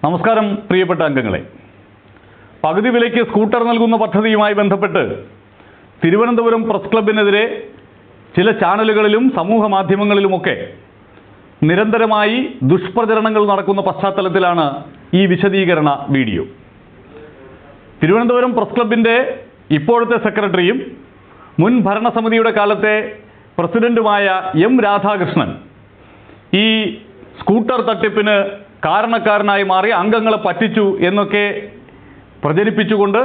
നമസ്കാരം പ്രിയപ്പെട്ട അംഗങ്ങളെ. പകുതി വിലയ്ക്ക് സ്കൂട്ടർ നൽകുന്ന പദ്ധതിയുമായി ബന്ധപ്പെട്ട് തിരുവനന്തപുരം പ്രസ് ക്ലബിനെതിരെ ചില ചാനലുകളിലും സമൂഹ മാധ്യമങ്ങളിലുമൊക്കെ നിരന്തരമായി ദുഷ്പ്രചരണങ്ങൾ നടക്കുന്ന പശ്ചാത്തലത്തിലാണ് ഈ വിശദീകരണ വീഡിയോ. തിരുവനന്തപുരം പ്രസ് ക്ലബിൻ്റെ ഇപ്പോഴത്തെ സെക്രട്ടറിയും മുൻ ഭരണസമിതിയുടെ കാലത്തെ പ്രസിഡന്റുമായ എം രാധാകൃഷ്ണൻ ഈ സ്കൂട്ടർ തട്ടിപ്പിന് കാരണക്കാരനായി മാറി അംഗങ്ങളെ പറ്റിച്ചു എന്നൊക്കെ പ്രചരിപ്പിച്ചുകൊണ്ട്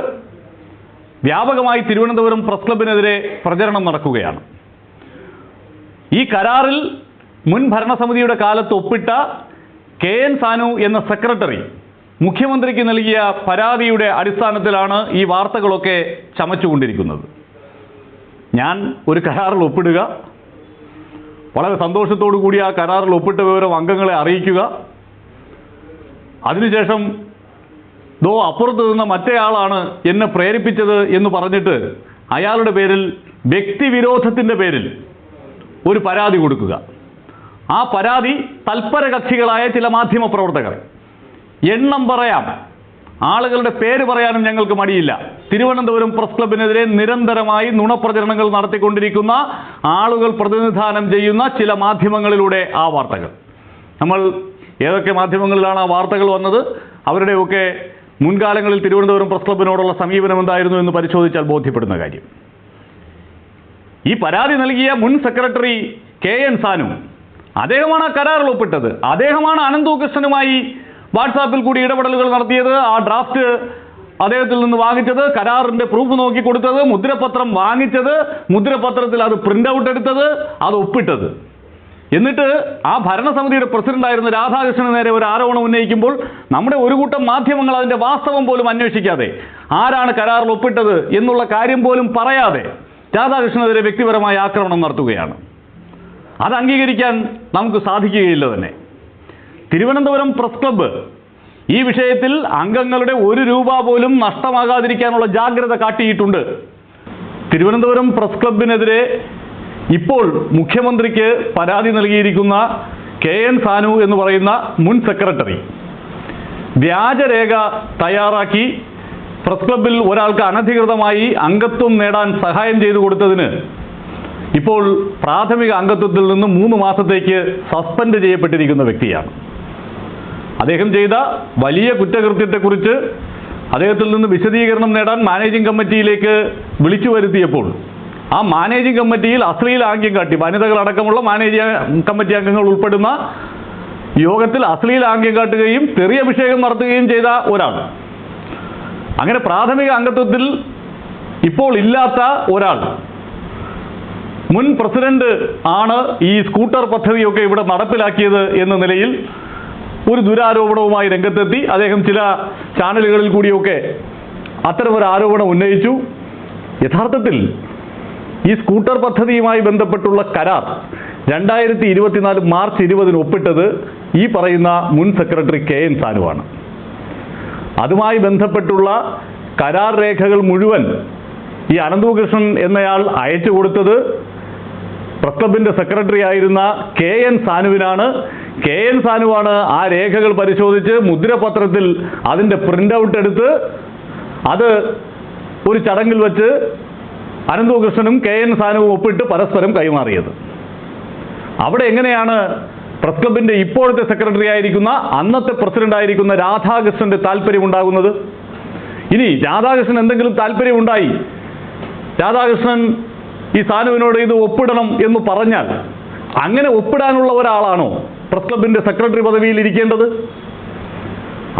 വ്യാപകമായി തിരുവനന്തപുരം പ്രസ് ക്ലബിനെതിരെ പ്രചരണം നടക്കുകയാണ്. ഈ കരാറിൽ മുൻ ഭരണസമിതിയുടെ കാലത്ത് ഒപ്പിട്ട KN സാനു എന്ന സെക്രട്ടറി മുഖ്യമന്ത്രിക്ക് നൽകിയ പരാതിയുടെ അടിസ്ഥാനത്തിലാണ് ഈ വാർത്തകളൊക്കെ ചമച്ചുകൊണ്ടിരിക്കുന്നത്. ഞാൻ ഒരു കരാറിൽ ഒപ്പിടുക, വളരെ സന്തോഷത്തോടു കൂടി ആ കരാറിൽ ഒപ്പിട്ട വിവരം അംഗങ്ങളെ അറിയിക്കുക, അതിനുശേഷം അപ്പുറത്ത് നിന്ന മറ്റേയാളാണ് എന്നെ പ്രേരിപ്പിച്ചത് എന്ന് പറഞ്ഞിട്ട് അയാളുടെ പേരിൽ വ്യക്തിവിരോധത്തിൻ്റെ പേരിൽ ഒരു പരാതി കൊടുക്കുക. ആ പരാതി തൽപര കക്ഷികളായ ചില മാധ്യമ പ്രവർത്തകർ, എണ്ണം പറയാം, ആളുകളുടെ പേര് പറയാനും ഞങ്ങൾക്ക് മടിയില്ല, തിരുവനന്തപുരം പ്രസ് ക്ലബിനെതിരെ നിരന്തരമായി നുണപ്രചരണങ്ങൾ നടത്തിക്കൊണ്ടിരിക്കുന്ന ആളുകൾ പ്രതിനിധാനം ചെയ്യുന്ന ചില മാധ്യമങ്ങളിലൂടെ ആ വാർത്തകൾ, നമ്മൾ ഏതൊക്കെ മാധ്യമങ്ങളിലാണ് ആ വാർത്തകൾ വന്നത്, അവരുടെയൊക്കെ മുൻകാലങ്ങളിൽ തിരുവനന്തപുരം പ്രസ് ക്ലബിനോടുള്ള സമീപനം എന്തായിരുന്നു എന്ന് പരിശോധിച്ചാൽ ബോധ്യപ്പെടുന്ന കാര്യം. ഈ പരാതി നൽകിയ മുൻ സെക്രട്ടറി KN സാനു, അദ്ദേഹമാണ് ആ കരാറിൽ ഒപ്പിട്ടത്. അദ്ദേഹമാണ് അനന്തകൃഷ്ണനുമായി വാട്സാപ്പിൽ കൂടി ഇടപെടലുകൾ നടത്തിയത്, ആ ഡ്രാഫ്റ്റ് അദ്ദേഹത്തിൽ നിന്ന് വാങ്ങിച്ചത്, കരാറിൻ്റെ പ്രൂഫ് നോക്കി കൊടുത്തത്, മുദ്രപത്രം വാങ്ങിച്ചത്, മുദ്രപത്രത്തിൽ അത് പ്രിൻ്റ് ഔട്ട് എടുത്തത്, അത് ഒപ്പിട്ടത്. എന്നിട്ട് ആ ഭരണസമിതിയുടെ പ്രസിഡന്റായിരുന്ന രാധാകൃഷ്ണന് നേരെ ഒരു ആരോപണം ഉന്നയിക്കുമ്പോൾ നമ്മുടെ ഒരു കൂട്ടം മാധ്യമങ്ങൾ അതിൻ്റെ വാസ്തവം പോലും അന്വേഷിക്കാതെ, ആരാണ് കരാറിൽ ഒപ്പിട്ടത് എന്നുള്ള കാര്യം പോലും പറയാതെ രാധാകൃഷ്ണനെതിരെ വ്യക്തിപരമായ ആക്രമണം നടത്തുകയാണ്. അത് അംഗീകരിക്കാൻ നമുക്ക് സാധിക്കുകയില്ല തന്നെ. തിരുവനന്തപുരം പ്രസ് ക്ലബ്ബ് ഈ വിഷയത്തിൽ അംഗങ്ങളുടെ ₹1 പോലും നഷ്ടമാകാതിരിക്കാനുള്ള ജാഗ്രത കാട്ടിയിട്ടുണ്ട്. തിരുവനന്തപുരം പ്രസ് ക്ലബിനെതിരെ ഇപ്പോൾ മുഖ്യമന്ത്രിക്ക് പരാതി നൽകിയിരിക്കുന്ന KN സാനു എന്ന് പറയുന്ന മുൻ സെക്രട്ടറി വ്യാജരേഖ തയ്യാറാക്കി പ്രസ് ക്ലബിൽ ഒരാൾക്ക് അനധികൃതമായി അംഗത്വം നേടാൻ സഹായം ചെയ്തു കൊടുത്തതിന് ഇപ്പോൾ പ്രാഥമിക അംഗത്വത്തിൽ നിന്ന് 3 മാസത്തേക്ക് സസ്പെൻഡ് ചെയ്യപ്പെട്ടിരിക്കുന്ന വ്യക്തിയാണ്. അദ്ദേഹം ചെയ്ത വലിയ കുറ്റകൃത്യത്തെക്കുറിച്ച് അദ്ദേഹത്തിൽ നിന്ന് വിശദീകരണം നേടാൻ മാനേജിംഗ് കമ്മിറ്റിയിലേക്ക് വിളിച്ചു വരുത്തിയപ്പോൾ ആ മാനേജിംഗ് കമ്മിറ്റിയിൽ അശ്ലീല ആംഗ്യം കാട്ടി, വനിതകളടക്കമുള്ള മാനേജിംഗ് കമ്മിറ്റി അംഗങ്ങൾ ഉൾപ്പെടുന്ന യോഗത്തിൽ അശ്ലീല ആംഗ്യം കാട്ടുകയും തെറിയഭിഷേകം നടത്തുകയും ചെയ്ത ഒരാൾ, അങ്ങനെ പ്രാഥമിക അംഗത്വത്തിൽ ഇപ്പോൾ ഇല്ലാത്ത ഒരാൾ, മുൻ പ്രസിഡന്റ് ആണ് ഈ സ്കൂട്ടർ പദ്ധതിയൊക്കെ ഇവിടെ നടപ്പിലാക്കിയത് എന്ന നിലയിൽ ഒരു ദുരാരോപണവുമായി രംഗത്തെത്തി. അദ്ദേഹം ചില ചാനലുകളിൽ കൂടിയൊക്കെ അത്തരമൊരു ആരോപണം ഉന്നയിച്ചു. യഥാർത്ഥത്തിൽ ഈ സ്കൂട്ടർ പദ്ധതിയുമായി ബന്ധപ്പെട്ടുള്ള കരാർ 2024 മാർച്ച് 20 ഒപ്പിട്ടത് ഈ പറയുന്ന മുൻ സെക്രട്ടറി KN സാനുവാണ്. അതുമായി ബന്ധപ്പെട്ടുള്ള കരാർ രേഖകൾ മുഴുവൻ ഈ അനന്തകൃഷ്ണൻ എന്നയാൾ അയച്ചു കൊടുത്തത് പ്രസ് ക്ലബിൻ്റെ സെക്രട്ടറി ആയിരുന്ന KN സാനുവിനാണ്. KN സാനുവാണ് ആ രേഖകൾ പരിശോധിച്ച് മുദ്രപത്രത്തിൽ അതിൻ്റെ പ്രിൻ്റ് ഔട്ട് എടുത്ത് അത് ഒരു ചടങ്ങിൽ വെച്ച് അനന്തകൃഷ്ണനും KN സാനുവും ഒപ്പിട്ട് പരസ്പരം കൈമാറിയത്. അവിടെ എങ്ങനെയാണ് പ്രസ് ക്ലബിൻ്റെ ഇപ്പോഴത്തെ സെക്രട്ടറി ആയിരിക്കുന്ന അന്നത്തെ പ്രസിഡന്റ് ആയിരിക്കുന്ന രാധാകൃഷ്ണന്റെ താല്പര്യമുണ്ടാകുന്നത്? ഇനി രാധാകൃഷ്ണൻ എന്തെങ്കിലും താല്പര്യമുണ്ടായി, രാധാകൃഷ്ണൻ ഈ സാനുവിനോട് ഇത് ഒപ്പിടണം എന്ന് പറഞ്ഞാൽ അങ്ങനെ ഒപ്പിടാനുള്ള ഒരാളാണോ പ്രസ് ക്ലബിൻ്റെ സെക്രട്ടറി പദവിയിൽ ഇരിക്കേണ്ടത്?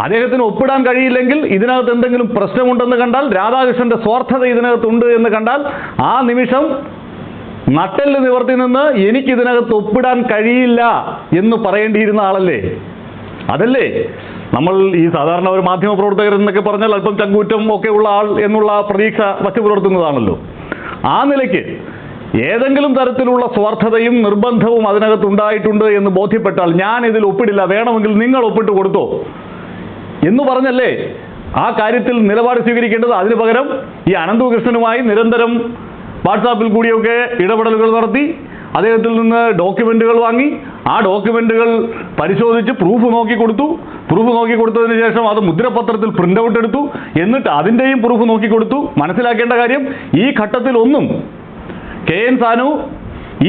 അദ്ദേഹത്തിന് ഒപ്പിടാൻ കഴിയില്ലെങ്കിൽ, ഇതിനകത്ത് എന്തെങ്കിലും പ്രശ്നമുണ്ടെന്ന് കണ്ടാൽ, രാധാകൃഷ്ണന്റെ സ്വാർത്ഥത ഇതിനകത്തുണ്ട് എന്ന് കണ്ടാൽ, ആ നിമിഷം നട്ടെല്ല് നിവർത്തി നിന്ന് എനിക്കിതിനകത്ത് ഒപ്പിടാൻ കഴിയില്ല എന്ന് പറയേണ്ടിയിരുന്ന ആളല്ലേ? അതല്ലേ നമ്മൾ ഈ സാധാരണ ഒരു മാധ്യമ പ്രവർത്തകർ എന്നൊക്കെ പറഞ്ഞാൽ അല്പം ചങ്കൂറ്റം ഒക്കെ ഉള്ള ആൾ എന്നുള്ള പ്രതീക്ഷ വച്ചു പുലർത്തുന്നതാണല്ലോ. ആ നിലയ്ക്ക് ഏതെങ്കിലും തരത്തിലുള്ള സ്വാർത്ഥതയും നിർബന്ധവും അതിനകത്ത് ഉണ്ടായിട്ടുണ്ട് എന്ന് ബോധ്യപ്പെട്ടാൽ ഞാൻ ഇതിൽ ഒപ്പിടില്ല, വേണമെങ്കിൽ നിങ്ങൾ ഒപ്പിട്ട് കൊടുത്തോ എന്ന് പറഞ്ഞല്ലേ ആ കാര്യത്തിൽ നിലപാട് സ്വീകരിക്കേണ്ടത്. അതിനു പകരം ഈ അനന്തകൃഷ്ണനുമായി നിരന്തരം വാട്സാപ്പിൽ കൂടിയൊക്കെ ഇടപെടലുകൾ നടത്തി അദ്ദേഹത്തിൽ നിന്ന് ഡോക്യുമെന്റുകൾ വാങ്ങി ആ ഡോക്യുമെന്റുകൾ പരിശോധിച്ച് പ്രൂഫ് നോക്കി കൊടുത്തു. പ്രൂഫ് നോക്കി കൊടുത്തതിന് ശേഷം അത് മുദ്രപത്രത്തിൽ പ്രിന്റ് ഔട്ട് എടുത്തു, എന്നിട്ട് അതിൻ്റെയും പ്രൂഫ് നോക്കി കൊടുത്തു. മനസ്സിലാക്കേണ്ട കാര്യം, ഈ ഘട്ടത്തിലൊന്നും കെ എൻ സാനു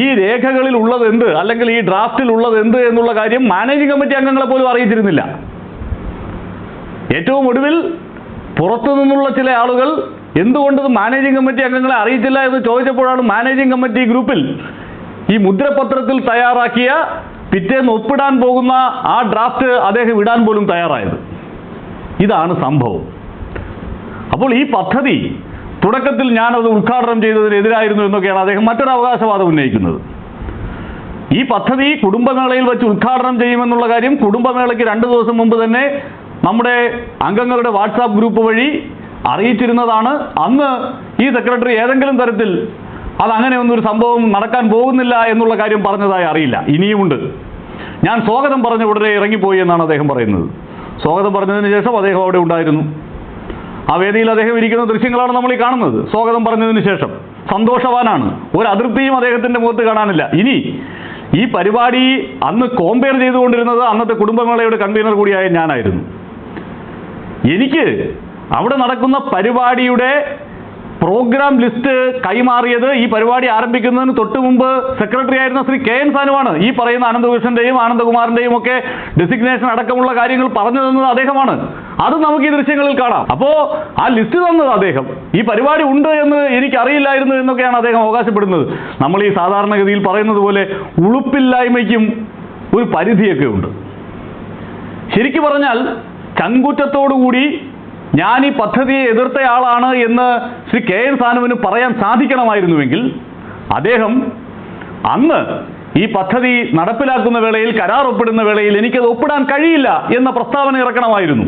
ഈ രേഖകളിൽ ഉള്ളത് എന്ത്, അല്ലെങ്കിൽ ഈ ഡ്രാഫ്റ്റിൽ ഉള്ളത് എന്ത് എന്നുള്ള കാര്യം മാനേജിംഗ് കമ്മിറ്റി അംഗങ്ങളെ പോലും അറിയിച്ചിരുന്നില്ല. ഏറ്റവും ഒടുവിൽ പുറത്തു നിന്നുള്ള ചില ആളുകൾ എന്തുകൊണ്ട് മാനേജിംഗ് കമ്മിറ്റി അംഗങ്ങളെ അറിയിച്ചില്ല എന്ന് ചോദിച്ചപ്പോഴാണ് മാനേജിംഗ് കമ്മിറ്റി ഗ്രൂപ്പിൽ ഈ മുദ്രപത്രത്തിൽ തയ്യാറാക്കിയ പിറ്റേന്ന് ഒപ്പിടാൻ പോകുന്ന ആ ഡ്രാഫ്റ്റ് അദ്ദേഹം ഇടാൻ പോലും തയ്യാറായത്. ഇതാണ് സംഭവം. അപ്പോൾ ഈ പദ്ധതി തുടക്കത്തിൽ ഞാനത് ഉദ്ഘാടനം ചെയ്തതിനെതിരായിരുന്നു എന്നൊക്കെയാണ് അദ്ദേഹം മറ്റൊരു അവകാശവാദം ഉന്നയിക്കുന്നത്. ഈ പദ്ധതി കുടുംബമേളയിൽ വെച്ച് ഉദ്ഘാടനം ചെയ്യുമെന്നുള്ള കാര്യം കുടുംബമേളയ്ക്ക് 2 ദിവസം മുമ്പ് തന്നെ നമ്മുടെ അംഗങ്ങളുടെ വാട്സാപ്പ് ഗ്രൂപ്പ് വഴി അറിയിച്ചിരുന്നതാണ്. അന്ന് ഈ സെക്രട്ടറി ഏതെങ്കിലും തരത്തിൽ അതങ്ങനെ ഒന്നൊരു സംഭവം നടക്കാൻ പോകുന്നില്ല എന്നുള്ള കാര്യം പറഞ്ഞതായി അറിയില്ല. ഇനിയുമുണ്ട്. ഞാൻ സ്വാഗതം പറഞ്ഞ ഉടനെ ഇറങ്ങിപ്പോയി എന്നാണ് അദ്ദേഹം പറയുന്നത്. സ്വാഗതം പറഞ്ഞതിന് ശേഷം അദ്ദേഹം അവിടെ ഉണ്ടായിരുന്നു. ആ വേദിയിൽ അദ്ദേഹം ഇരിക്കുന്ന ദൃശ്യങ്ങളാണ് നമ്മൾ ഈ കാണുന്നത്. സ്വാഗതം പറഞ്ഞതിന് ശേഷം സന്തോഷവാനാണ്. ഒരു അതൃപ്തിയും അദ്ദേഹത്തിൻ്റെ മുഖത്ത് കാണാനില്ല. ഇനി ഈ പരിപാടി അന്ന് കോമ്പയർ ചെയ്തുകൊണ്ടിരുന്നത് അന്നത്തെ കുടുംബമേളയുടെ കൺവീനർ കൂടിയായ ഞാനായിരുന്നു. എനിക്ക് അവിടെ നടക്കുന്ന പരിപാടിയുടെ പ്രോഗ്രാം ലിസ്റ്റ് കൈമാറിയത് ഈ പരിപാടി ആരംഭിക്കുന്നതിന് തൊട്ട് മുമ്പ് സെക്രട്ടറി ആയിരുന്ന ശ്രീ കെ എൻ സാനുവാണ്. ഈ പറയുന്ന അനന്തകൃഷ്ണന്റെയും ആനന്ദകുമാറിന്റെയും ഒക്കെ ഡെസിഗ്നേഷൻ അടക്കമുള്ള കാര്യങ്ങൾ പറഞ്ഞു തന്നത് അദ്ദേഹമാണ്. അത് നമുക്ക് ഈ ദൃശ്യങ്ങളിൽ കാണാം. അപ്പോൾ ആ ലിസ്റ്റ് തന്നത് അദ്ദേഹം. ഈ പരിപാടി ഉണ്ട് എന്ന് എനിക്കറിയില്ലായിരുന്നു എന്നൊക്കെയാണ് അദ്ദേഹം അവകാശപ്പെടുന്നത്. നമ്മൾ ഈ സാധാരണഗതിയിൽ പറയുന്നത് പോലെ ഉളുപ്പില്ലായ്മയ്ക്കും ഒരു പരിധിയൊക്കെ ഉണ്ട്. ശരിക്കു പറഞ്ഞാൽ ചങ്കൂറ്റത്തോടുകൂടി ഞാൻ ഈ പദ്ധതിയെ എതിർത്തയാളാണ് എന്ന് ശ്രീ കെ എൻ സാനുവിന് പറയാൻ സാധിക്കണമായിരുന്നുവെങ്കിൽ അദ്ദേഹം അന്ന് ഈ പദ്ധതി നടപ്പിലാക്കുന്ന വേളയിൽ, കരാർ ഒപ്പിടുന്ന വേളയിൽ എനിക്കത് ഒപ്പിടാൻ കഴിയില്ല എന്ന പ്രസ്താവന ഇറക്കണമായിരുന്നു.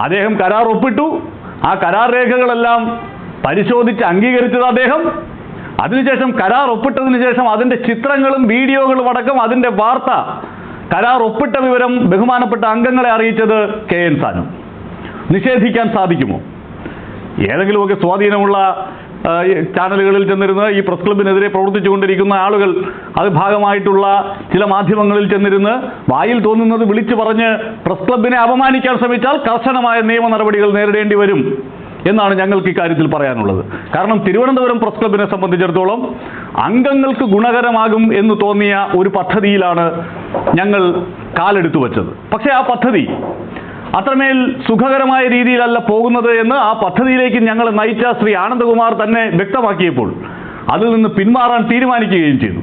അദ്ദേഹം കരാർ ഒപ്പിട്ടു. ആ കരാർ രേഖകളെല്ലാം പരിശോധിച്ച് അംഗീകരിച്ചത് അദ്ദേഹം. അതിനുശേഷം കരാർ ഒപ്പിട്ടതിന് ശേഷം അതിൻ്റെ ചിത്രങ്ങളും വീഡിയോകളും അടക്കം അതിൻ്റെ വാർത്ത, കരാർ ഒപ്പിട്ട വിവരം ബഹുമാനപ്പെട്ട അംഗങ്ങളെ അറിയിച്ചത് കെ എൻ സാനു. നിഷേധിക്കാൻ സാധിക്കുമോ? ഏതെങ്കിലുമൊക്കെ സ്വാധീനമുള്ള ചാനലുകളിൽ ചെന്നിരുന്ന് ഈ പ്രസ് ക്ലബിനെതിരെ പ്രവർത്തിച്ചുകൊണ്ടിരിക്കുന്ന ആളുകൾ, അത് ഭാഗമായിട്ടുള്ള ചില മാധ്യമങ്ങളിൽ ചെന്നിരുന്ന് വായിൽ തോന്നുന്നത് വിളിച്ചു പറഞ്ഞ് പ്രസ് ക്ലബിനെ അപമാനിക്കാൻ ശ്രമിച്ചാൽ കർശനമായ നിയമ നടപടികൾ നേരിടേണ്ടി വരും എന്നാണ് ഞങ്ങൾക്ക് ഇക്കാര്യത്തിൽ പറയാനുള്ളത്. കാരണം തിരുവനന്തപുരം പ്രസ് ക്ലബിനെ സംബന്ധിച്ചിടത്തോളം അംഗങ്ങൾക്ക് ഗുണകരമാകും എന്ന് തോന്നിയ ഒരു പദ്ധതിയിലാണ് ഞങ്ങൾ കാലെടുത്തു വച്ചത്. പക്ഷേ ആ പദ്ധതി അത്രമേൽ സുഖകരമായ രീതിയിലല്ല പോകുന്നത് എന്ന് ആ പദ്ധതിയിലേക്ക് ഞങ്ങൾ നയിച്ച ശ്രീ ആനന്ദകുമാർ തന്നെ വ്യക്തമാക്കിയപ്പോൾ അതിൽ നിന്ന് പിന്മാറാൻ തീരുമാനിക്കുകയും ചെയ്തു.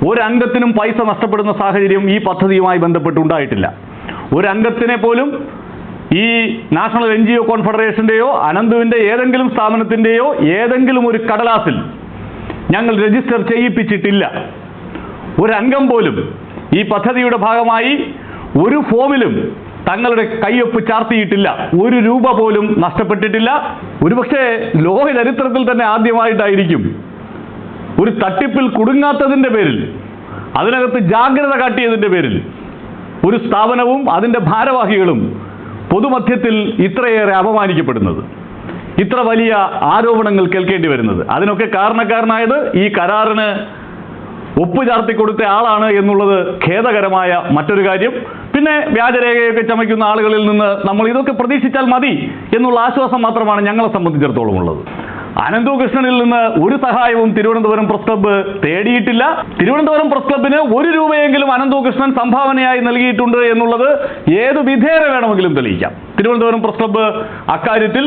ഒരംഗത്തിനും പൈസ നഷ്ടപ്പെടുന്ന സാഹചര്യം ഈ പദ്ധതിയുമായി ബന്ധപ്പെട്ടുണ്ടായിട്ടില്ല. ഒരംഗത്തിനെ പോലും ഈ നാഷണൽ NGO കോൺഫെഡറേഷൻ്റെയോ അനന്തുവിൻ്റെ ഏതെങ്കിലും സ്ഥാപനത്തിൻ്റെയോ ഏതെങ്കിലും ഒരു കടലാസിൽ ഞങ്ങൾ രജിസ്റ്റർ ചെയ്യിപ്പിച്ചിട്ടില്ല. ഒരംഗം പോലും ഈ പദ്ധതിയുടെ ഭാഗമായി ഒരു ഫോമിലും തങ്ങളുടെ കയ്യൊപ്പ് ചാർത്തിയിട്ടില്ല. 1 രൂപ പോലും നഷ്ടപ്പെട്ടിട്ടില്ല. ഒരുപക്ഷെ ലോക ചരിത്രത്തിൽ തന്നെ ആദ്യമായിട്ടായിരിക്കും ഒരു തട്ടിപ്പിൽ കുടുങ്ങാത്തതിൻ്റെ പേരിൽ, അതിനകത്ത് ജാഗ്രത കാട്ടിയതിൻ്റെ പേരിൽ ഒരു സ്ഥാപനവും അതിൻ്റെ ഭാരവാഹികളും പൊതുമധ്യത്തിൽ ഇത്രയേറെ അപമാനിക്കപ്പെടുന്നത്, ഇത്ര വലിയ ആരോപണങ്ങൾ കേൾക്കേണ്ടി വരുന്നത്. അതിനൊക്കെ കാരണക്കാരനായത് ഈ കരാറിന് ഒപ്പ് ചാർത്തി കൊടുത്ത ആളാണ് എന്നുള്ളത് ഖേദകരമായ മറ്റൊരു കാര്യം. പിന്നെ വ്യാജരേഖയൊക്കെ ചമയ്ക്കുന്ന ആളുകളിൽ നിന്ന് നമ്മൾ ഇതൊക്കെ പ്രതീക്ഷിച്ചാൽ മതി എന്നുള്ള ആശ്വാസം മാത്രമാണ് ഞങ്ങളെ സംബന്ധിച്ചിടത്തോളം ഉള്ളത്. അനന്തകൃഷ്ണനിൽ നിന്ന് ഒരു സഹായവും തിരുവനന്തപുരം പ്രസ് ക്ലബ്ബ് തേടിയിട്ടില്ല. തിരുവനന്തപുരം പ്രസ് ക്ലബ്ബിന് 1 രൂപയെങ്കിലും അനന്തകൃഷ്ണൻ സംഭാവനയായി നൽകിയിട്ടുണ്ട് എന്നുള്ളത് ഏത് വിധേന വേണമെങ്കിലും തെളിയിക്കാം. തിരുവനന്തപുരം പ്രസ് ക്ലബ്ബ് അക്കാര്യത്തിൽ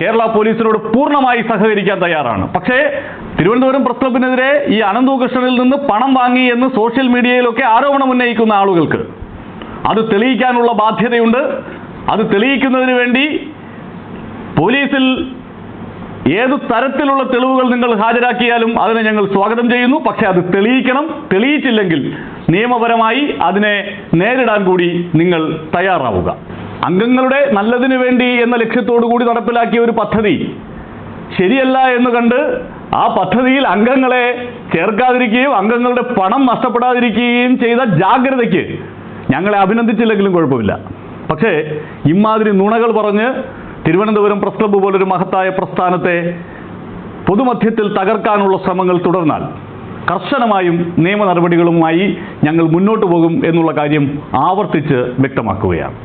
കേരള പോലീസിനോട് പൂർണ്ണമായി സഹകരിക്കാൻ തയ്യാറാണ്. പക്ഷേ തിരുവനന്തപുരം പ്രസ് ക്ലബ്ബിനെതിരെ ഈ അനന്തകൃഷ്ണനിൽ നിന്ന് പണം വാങ്ങി എന്ന് സോഷ്യൽ മീഡിയയിലൊക്കെ ആരോപണം ഉന്നയിക്കുന്ന ആളുകൾക്ക് അത് തെളിയിക്കാനുള്ള ബാധ്യതയുണ്ട്. അത് തെളിയിക്കുന്നതിന് വേണ്ടി പോലീസിൽ ഏത് തരത്തിലുള്ള തെളിവുകൾ നിങ്ങൾ ഹാജരാക്കിയാലും അതിനെ ഞങ്ങൾ സ്വാഗതം ചെയ്യുന്നു. പക്ഷേ അത് തെളിയിക്കണം. തെളിയിച്ചില്ലെങ്കിൽ നിയമപരമായി അതിനെ നേരിടാൻ കൂടി നിങ്ങൾ തയ്യാറാവുക. അംഗങ്ങളുടെ നല്ലതിനു വേണ്ടി എന്ന ലക്ഷ്യത്തോടു കൂടി നടപ്പിലാക്കിയ ഒരു പദ്ധതി ശരിയല്ല എന്ന് കണ്ട് ആ പദ്ധതിയിൽ അംഗങ്ങളെ ചേർക്കാതിരിക്കുകയും അംഗങ്ങളുടെ പണം നഷ്ടപ്പെടാതിരിക്കുകയും ചെയ്ത ജാഗ്രതയ്ക്ക് ഞങ്ങളെ അഭിനന്ദിച്ചില്ലെങ്കിലും കുഴപ്പമില്ല. പക്ഷേ ഇമാതിരി നുണകൾ പറഞ്ഞ് തിരുവനന്തപുരം പ്രസ് ക്ലബ്ബ് പോലൊരു മഹത്തായ പ്രസ്ഥാനത്തെ പൊതുമധ്യത്തിൽ തകർക്കാനുള്ള ശ്രമങ്ങൾ തുടർന്നാൽ കർശനമായും നിയമ നടപടികളുമായി ഞങ്ങൾ മുന്നോട്ട് പോകും എന്നുള്ള കാര്യം ആവർത്തിച്ച് വ്യക്തമാക്കുകയാണ്.